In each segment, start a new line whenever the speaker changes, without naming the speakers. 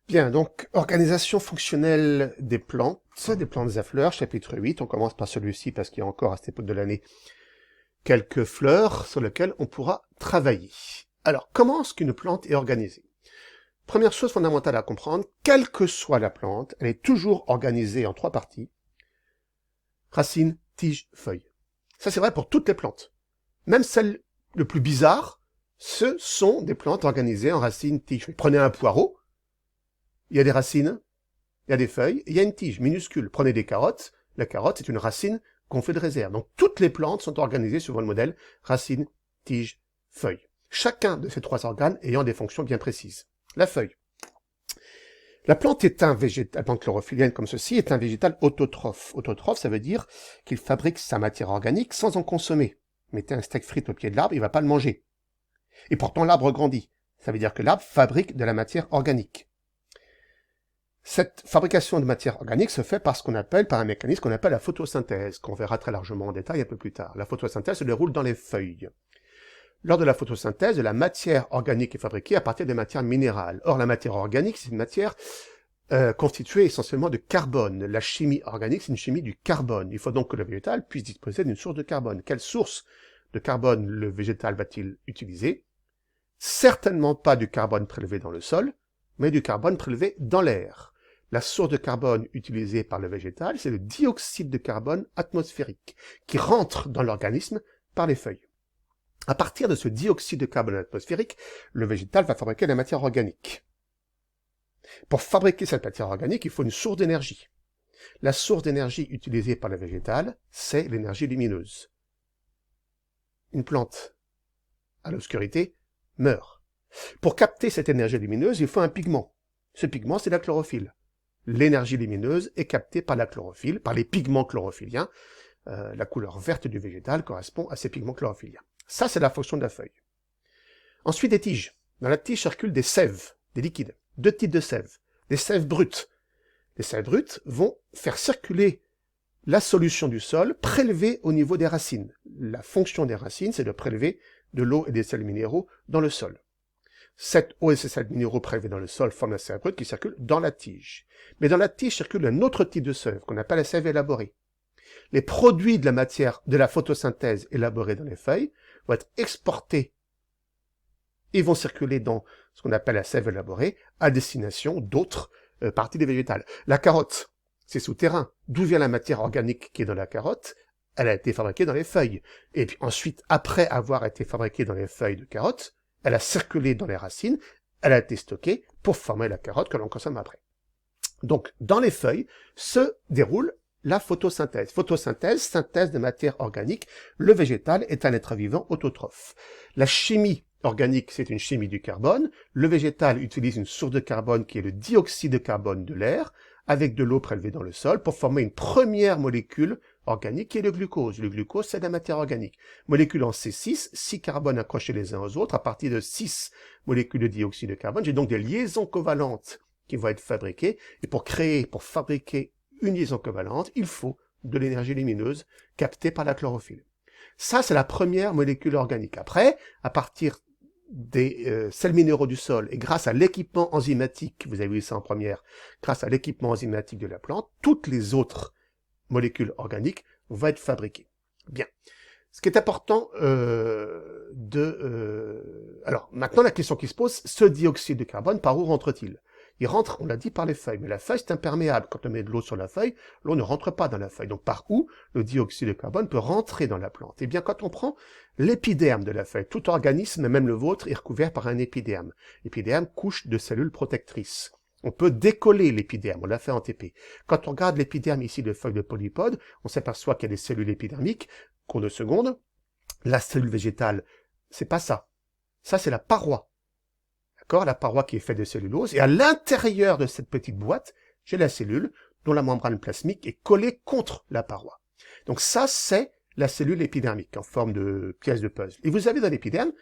Bien, donc, organisation fonctionnelle des plantes à fleurs, chapitre 8. On commence par celui-ci parce qu'il y a encore, à cette époque de l'année, quelques fleurs sur lesquelles on pourra travailler. Alors, comment est-ce qu'une plante est organisée? Première chose fondamentale à comprendre, quelle que soit la plante, elle est toujours organisée en 3 parties. Racines, tiges, feuilles. Ça, c'est vrai pour toutes les plantes. Même celles le plus bizarres, ce sont des plantes organisées en racines, tiges, feuilles. Prenez un poireau. Il y a des racines, il y a des feuilles, il y a une tige minuscule. Prenez des carottes, la carotte c'est une racine qu'on fait de réserve. Donc toutes les plantes sont organisées suivant le modèle racine, tige, feuille. Chacun de ces 3 organes ayant des fonctions bien précises. La feuille. La plante est un végétal, la plante chlorophyllienne comme ceci, est un végétal autotrophe. Autotrophe, ça veut dire qu'il fabrique sa matière organique sans en consommer. Mettez un steak frites au pied de l'arbre, il va pas le manger. Et pourtant l'arbre grandit. Ça veut dire que l'arbre fabrique de la matière organique. Cette fabrication de matière organique se fait par un mécanisme qu'on appelle la photosynthèse, qu'on verra très largement en détail un peu plus tard. La photosynthèse se déroule dans les feuilles. Lors de la photosynthèse, la matière organique est fabriquée à partir des matières minérales. Or, la matière organique, c'est une matière constituée essentiellement de carbone. La chimie organique, c'est une chimie du carbone. Il faut donc que le végétal puisse disposer d'une source de carbone. Quelle source de carbone le végétal va-t-il utiliser? Certainement pas du carbone prélevé dans le sol, mais du carbone prélevé dans l'air. La source de carbone utilisée par le végétal, c'est le dioxyde de carbone atmosphérique, qui rentre dans l'organisme par les feuilles. À partir de ce dioxyde de carbone atmosphérique, le végétal va fabriquer la matière organique. Pour fabriquer cette matière organique, il faut une source d'énergie. La source d'énergie utilisée par le végétal, c'est l'énergie lumineuse. Une plante à l'obscurité meurt. Pour capter cette énergie lumineuse, il faut un pigment. Ce pigment, c'est la chlorophylle. L'énergie lumineuse est captée par la chlorophylle, par les pigments chlorophylliens. La couleur verte du végétal correspond à ces pigments chlorophylliens. Ça, c'est la fonction de la feuille. Ensuite, des tiges. Dans la tige circulent des sèves, des liquides. 2 types de sèves. Des sèves brutes. Les sèves brutes vont faire circuler la solution du sol prélevée au niveau des racines. La fonction des racines, c'est de prélever de l'eau et des sels minéraux dans le sol. Cette eau et ces sels minéraux prélevés dans le sol forment la sève brute qui circule dans la tige. Mais dans la tige circule un autre type de sève qu'on appelle la sève élaborée. Les produits de la matière de la photosynthèse élaborée dans les feuilles vont être exportés et vont circuler dans ce qu'on appelle la sève élaborée à destination d'autres parties des végétales. La carotte, c'est souterrain. D'où vient la matière organique qui est dans la carotte? Elle a été fabriquée dans les feuilles. Et puis ensuite, après avoir été fabriquée dans les feuilles de carotte, elle a circulé dans les racines, elle a été stockée pour former la carotte que l'on consomme après. Donc, dans les feuilles se déroule la photosynthèse. Photosynthèse, synthèse de matière organique. Le végétal est un être vivant autotrophe. La chimie organique, c'est une chimie du carbone. Le végétal utilise une source de carbone qui est le dioxyde de carbone de l'air, avec de l'eau prélevée dans le sol, pour former une première molécule organique qui est le glucose. Le glucose, c'est de la matière organique. Molécule en C6, 6 carbones accrochés les uns aux autres. À partir de 6 molécules de dioxyde de carbone, j'ai donc des liaisons covalentes qui vont être fabriquées. Et pour fabriquer une liaison covalente, il faut de l'énergie lumineuse captée par la chlorophylle. Ça, c'est la première molécule organique. Après, à partir des sels minéraux du sol et grâce à l'équipement enzymatique, vous avez vu ça en première, grâce à l'équipement enzymatique de la plante, toutes les autres molécules organiques vont être fabriquées. Bien. Ce qui est important alors, maintenant, la question qui se pose, ce dioxyde de carbone, par où rentre-t-il? Il rentre, on l'a dit, par les feuilles. Mais la feuille, c'est imperméable. Quand on met de l'eau sur la feuille, l'eau ne rentre pas dans la feuille. Donc, par où le dioxyde de carbone peut rentrer dans la plante? Eh bien, quand on prend l'épiderme de la feuille, tout organisme, même le vôtre, est recouvert par un épiderme. L'épiderme, couche de cellules protectrices. On peut décoller l'épiderme, on l'a fait en TP. Quand on regarde l'épiderme ici de feuilles de polypode, on s'aperçoit qu'il y a des cellules épidermiques. Cours de seconde, la cellule végétale, c'est pas ça. Ça, c'est la paroi. D'accord? La paroi qui est faite de cellulose. Et à l'intérieur de cette petite boîte, j'ai la cellule dont la membrane plasmique est collée contre la paroi. Donc ça, c'est la cellule épidermique en forme de pièce de puzzle. Et vous avez dans l'épiderme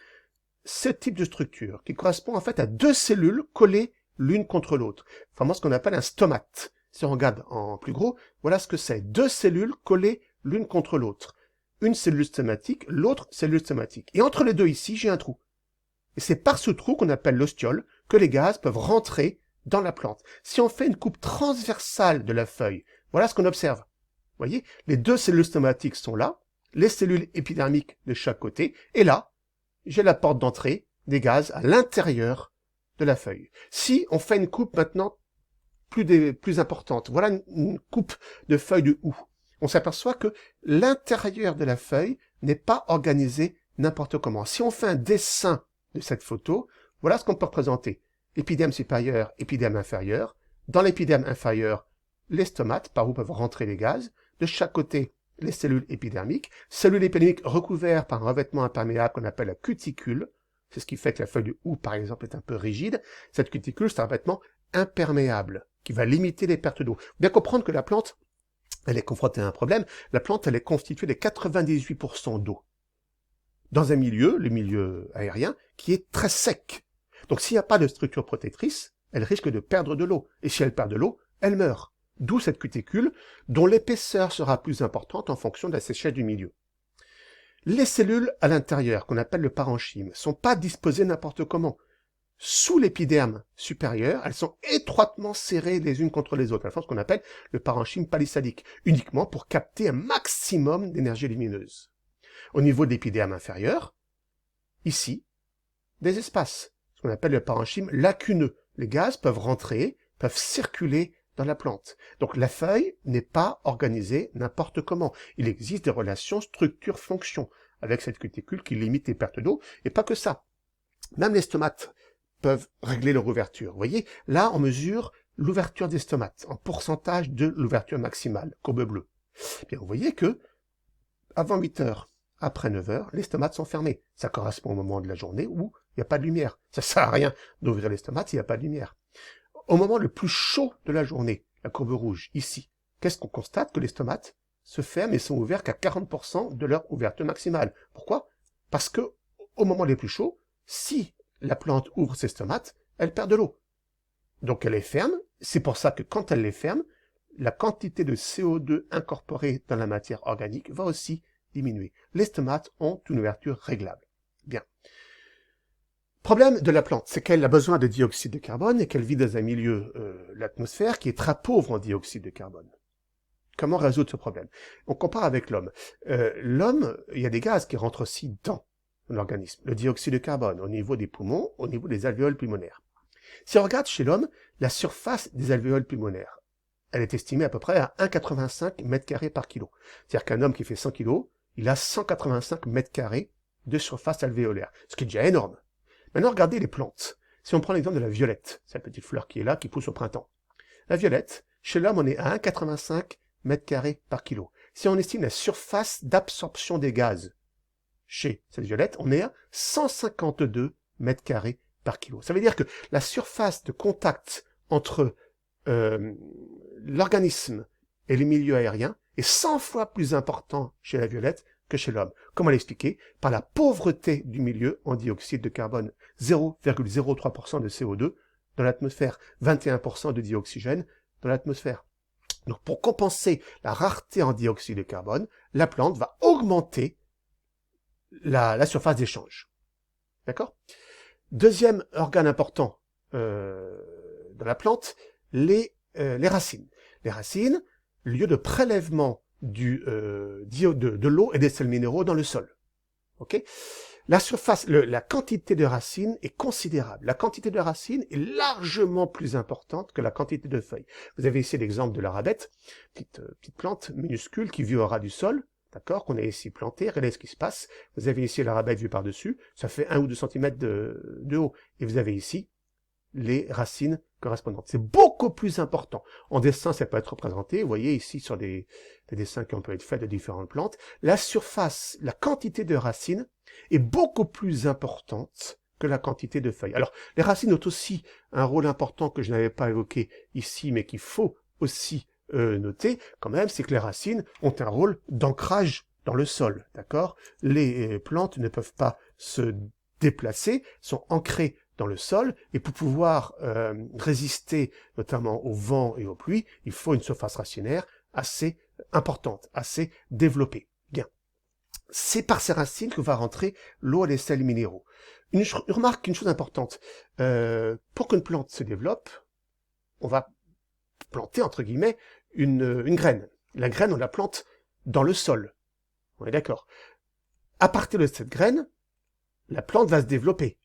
ce type de structure qui correspond en fait à 2 cellules collées l'une contre l'autre. Vraiment ce qu'on appelle un stomate. Si on regarde en plus gros, voilà ce que c'est. 2 cellules collées l'une contre l'autre. Une cellule stomatique, l'autre cellule stomatique. Et entre les deux ici, j'ai un trou. Et c'est par ce trou qu'on appelle l'ostiole que les gaz peuvent rentrer dans la plante. Si on fait une coupe transversale de la feuille, voilà ce qu'on observe. Vous voyez, les deux cellules stomatiques sont là, les cellules épidermiques de chaque côté, et là, j'ai la porte d'entrée des gaz à l'intérieur de la feuille. Si on fait une coupe maintenant plus importante, voilà une coupe de feuille de houx, on s'aperçoit que l'intérieur de la feuille n'est pas organisé n'importe comment. Si on fait un dessin de cette photo, voilà ce qu'on peut représenter. Épiderme supérieur, épiderme inférieur. Dans l'épiderme inférieur, les stomates, par où peuvent rentrer les gaz. De chaque côté, les cellules épidermiques. Cellules épidermiques recouvertes par un revêtement imperméable qu'on appelle la cuticule. C'est ce qui fait que la feuille de houx, par exemple, est un peu rigide. Cette cuticule, c'est un revêtement imperméable qui va limiter les pertes d'eau. Bien comprendre que la plante, elle est confrontée à un problème. La plante, elle est constituée de 98% d'eau. Dans un milieu, le milieu aérien, qui est très sec. Donc s'il n'y a pas de structure protectrice, elle risque de perdre de l'eau. Et si elle perd de l'eau, elle meurt. D'où cette cuticule, dont l'épaisseur sera plus importante en fonction de la séchage du milieu. Les cellules à l'intérieur, qu'on appelle le parenchyme, sont pas disposées n'importe comment. Sous l'épiderme supérieur, elles sont étroitement serrées les unes contre les autres. Elles font ce qu'on appelle le parenchyme palissadique, uniquement pour capter un maximum d'énergie lumineuse. Au niveau de l'épiderme inférieur, ici, des espaces, ce qu'on appelle le parenchyme lacuneux. Les gaz peuvent rentrer, peuvent circuler dans la plante. Donc la feuille n'est pas organisée n'importe comment. Il existe des relations structure-fonction avec cette cuticule qui limite les pertes d'eau, et pas que ça. Même les stomates peuvent régler leur ouverture. Vous voyez, là on mesure l'ouverture des stomates en pourcentage de l'ouverture maximale, courbe bleue. Bien, vous voyez que avant 8 heures, après 9 heures, les stomates sont fermés. Ça correspond au moment de la journée où il n'y a pas de lumière. Ça sert à rien d'ouvrir les stomates s'il n'y a pas de lumière. Au moment le plus chaud de la journée, la courbe rouge, ici, qu'est-ce qu'on constate? Que les stomates se ferment et sont ouverts qu'à 40% de leur ouverture maximale. Pourquoi? Parce que, au moment les plus chauds, si la plante ouvre ses stomates, elle perd de l'eau. Donc elle les ferme. C'est pour ça que quand elle les ferme, la quantité de CO2 incorporée dans la matière organique va aussi diminuer. Les stomates ont une ouverture réglable. Bien. Problème de la plante, c'est qu'elle a besoin de dioxyde de carbone et qu'elle vit dans un milieu, l'atmosphère, qui est très pauvre en dioxyde de carbone. Comment résoudre ce problème? On compare avec l'homme. L'homme, il y a des gaz qui rentrent aussi dans l'organisme. Le dioxyde de carbone au niveau des poumons, au niveau des alvéoles pulmonaires. Si on regarde chez l'homme, la surface des alvéoles pulmonaires, elle est estimée à peu près à 1,85 m² par kilo. C'est-à-dire qu'un homme qui fait 100 kg, il a 185 m² de surface alvéolaire, ce qui est déjà énorme. Maintenant, regardez les plantes. Si on prend l'exemple de la violette, cette petite fleur qui est là, qui pousse au printemps. La violette, chez l'homme, on est à 1,85 m² par kilo. Si on estime la surface d'absorption des gaz chez cette violette, on est à 152 m² par kilo. Ça veut dire que la surface de contact entre l'organisme et le milieu aérien est 100 fois plus important chez la violette que chez l'homme. Comment l'expliquer? Par la pauvreté du milieu en dioxyde de carbone. 0,03% de CO2 dans l'atmosphère, 21% de dioxygène dans l'atmosphère. Donc pour compenser la rareté en dioxyde de carbone, la plante va augmenter la surface d'échange. D'accord? Deuxième organe important dans la plante, les racines. Les racines, lieu de prélèvement de l'eau et des sels minéraux dans le sol. Okay? La surface, la quantité de racines est considérable. La quantité de racines est largement plus importante que la quantité de feuilles. Vous avez ici l'exemple de la rabette, petite plante minuscule qui vit au ras du sol, d'accord, qu'on a ici plantée. Regardez ce qui se passe. Vous avez ici la rabette vue par-dessus, ça fait 1 ou 2 cm de haut. Et vous avez ici les racines correspondantes. C'est beaucoup plus important. En dessin, ça peut être représenté. Vous voyez ici sur des dessins qui ont pu être faits de différentes plantes. La surface, la quantité de racines est beaucoup plus importante que la quantité de feuilles. Alors, les racines ont aussi un rôle important que je n'avais pas évoqué ici, mais qu'il faut aussi noter quand même, c'est que les racines ont un rôle d'ancrage dans le sol, d'accord? Les plantes ne peuvent pas se déplacer, sont ancrées dans le sol, et pour pouvoir résister notamment au vent et aux pluies, il faut une surface racinaire assez importante, assez développée. Bien. C'est par ces racines que va rentrer l'eau et les sels minéraux. Remarque une chose importante, pour qu'une plante se développe, on va planter, entre guillemets, une graine. La graine, on la plante dans le sol. On est d'accord. À partir de cette graine, la plante va se développer.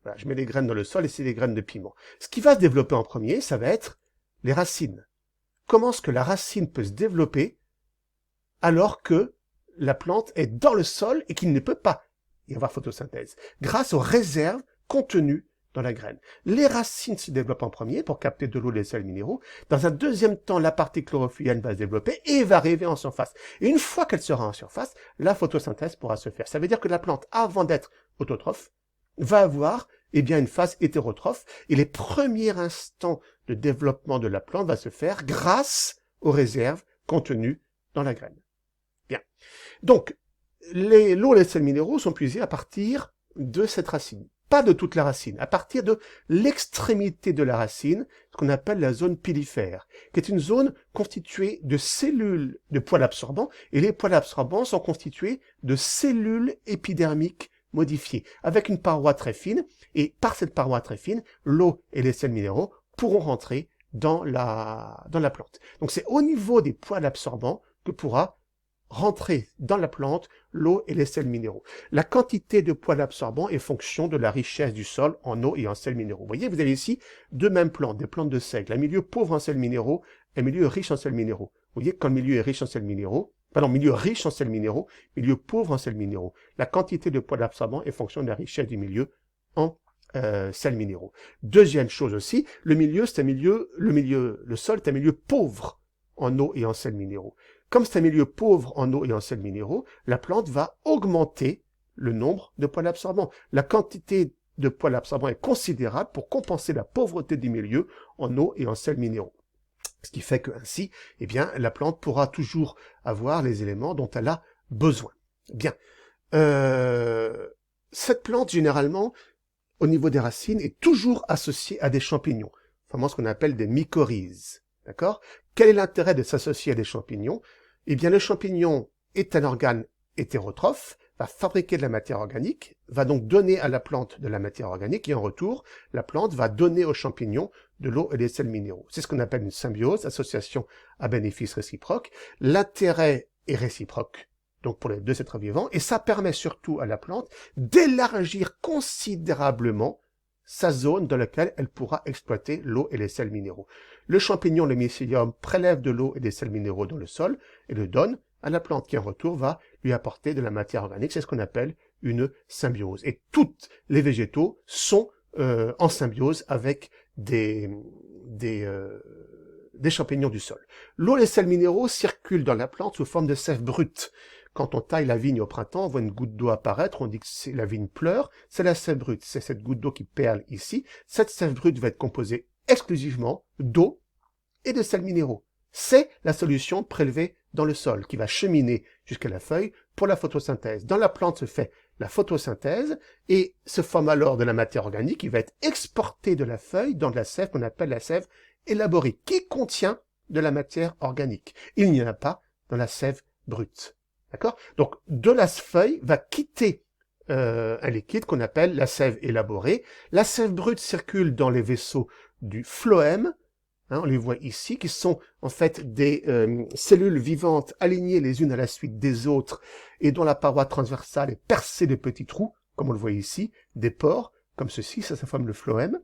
Voilà, je mets les graines dans le sol et c'est des graines de piment. Ce qui va se développer en premier, ça va être les racines. Comment est-ce que la racine peut se développer alors que la plante est dans le sol et qu'il ne peut pas y avoir photosynthèse? Grâce aux réserves contenues dans la graine. Les racines se développent en premier pour capter de l'eau et des sels minéraux. Dans un deuxième temps, la partie chlorophyllène va se développer et va arriver en surface. Et une fois qu'elle sera en surface, la photosynthèse pourra se faire. Ça veut dire que la plante, avant d'être autotrophe, va avoir une phase hétérotrophe et les premiers instants de développement de la plante va se faire grâce aux réserves contenues dans la graine. Bien. Donc, l'eau et les sels minéraux sont puisés à partir de cette racine. Pas de toute la racine, à partir de l'extrémité de la racine, ce qu'on appelle la zone pilifère, qui est une zone constituée de cellules de poils absorbants, et les poils absorbants sont constitués de cellules épidermiques modifiées, avec une paroi très fine, et par cette paroi très fine, l'eau et les sels minéraux pourront rentrer dans la plante. Donc c'est au niveau des poils absorbants que pourra rentrer dans la plante l'eau et les sels minéraux. La quantité de poils absorbants est fonction de la richesse du sol en eau et en sels minéraux. Vous voyez, vous avez ici deux mêmes plantes, des plantes de seigle, un milieu pauvre en sels minéraux, un milieu riche en sels minéraux. Vous voyez, quand le milieu est riche en sels minéraux, milieu riche en sels minéraux, milieu pauvre en sels minéraux. La quantité de poils absorbants est fonction de la richesse du milieu en sels minéraux. Deuxième chose aussi, le sol est un milieu pauvre en eau et en sels minéraux. Comme c'est un milieu pauvre en eau et en sels minéraux, la plante va augmenter le nombre de poils absorbants. La quantité de poils absorbants est considérable pour compenser la pauvreté du milieu en eau et en sels minéraux. Ce qui fait que ainsi, la plante pourra toujours avoir les éléments dont elle a besoin. Bien. Cette plante, généralement, au niveau des racines, est toujours associée à des champignons, enfin, ce qu'on appelle des mycorhizes. D'accord? Quel est l'intérêt de s'associer à des champignons? Le champignon est un organe hétérotrophe, va fabriquer de la matière organique, va donc donner à la plante de la matière organique, et en retour, la plante va donner au champignon de l'eau et des sels minéraux. C'est ce qu'on appelle une symbiose, association à bénéfice réciproque. L'intérêt est réciproque, donc pour les deux êtres vivants, et ça permet surtout à la plante d'élargir considérablement sa zone dans laquelle elle pourra exploiter l'eau et les sels minéraux. Le champignon, le mycélium, prélève de l'eau et des sels minéraux dans le sol et le donne à la plante qui en retour va lui apporter de la matière organique. C'est ce qu'on appelle une symbiose. Et tous les végétaux sont en symbiose avec des champignons du sol. L'eau et les sels minéraux circulent dans la plante sous forme de sève brute. Quand on taille la vigne au printemps, on voit une goutte d'eau apparaître, on dit que la vigne pleure, c'est la sève brute, c'est cette goutte d'eau qui perle ici. Cette sève brute va être composée exclusivement d'eau et de sels minéraux. C'est la solution prélevée dans le sol qui va cheminer jusqu'à la feuille pour la photosynthèse. Dans la plante se fait la photosynthèse et se forme alors de la matière organique qui va être exportée de la feuille dans de la sève qu'on appelle la sève élaborée, qui contient de la matière organique. Il n'y en a pas dans la sève brute. D'accord? Donc, de la feuille va quitter un liquide qu'on appelle la sève élaborée. La sève brute circule dans les vaisseaux du phloème, on les voit ici, qui sont en fait des cellules vivantes alignées les unes à la suite des autres et dont la paroi transversale est percée de petits trous, comme on le voit ici, des pores, comme ceci, ça forme le phloème.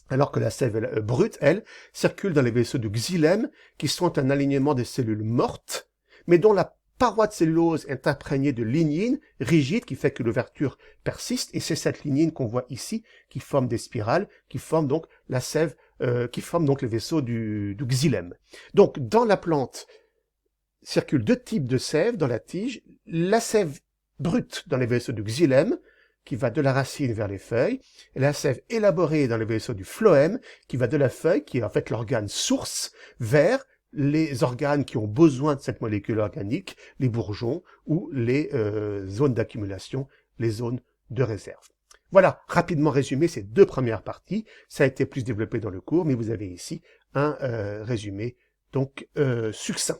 Alors que la sève brute, elle, circule dans les vaisseaux du xylème, qui sont un alignement des cellules mortes, mais dont la paroi de cellulose est imprégnée de lignine rigide qui fait que l'ouverture persiste, et c'est cette lignine qu'on voit ici qui forme des spirales, qui forme donc la sève, qui forme donc les vaisseaux du xylème. Donc dans la plante circulent deux types de sève dans la tige, la sève brute dans les vaisseaux du xylème, qui va de la racine vers les feuilles, et la sève élaborée dans les vaisseaux du phloème, qui va de la feuille, qui est en fait l'organe source, vers les organes qui ont besoin de cette molécule organique, les bourgeons ou les zones d'accumulation, les zones de réserve. Voilà, rapidement résumé ces deux premières parties. Ça a été plus développé dans le cours, mais vous avez ici un résumé donc succinct.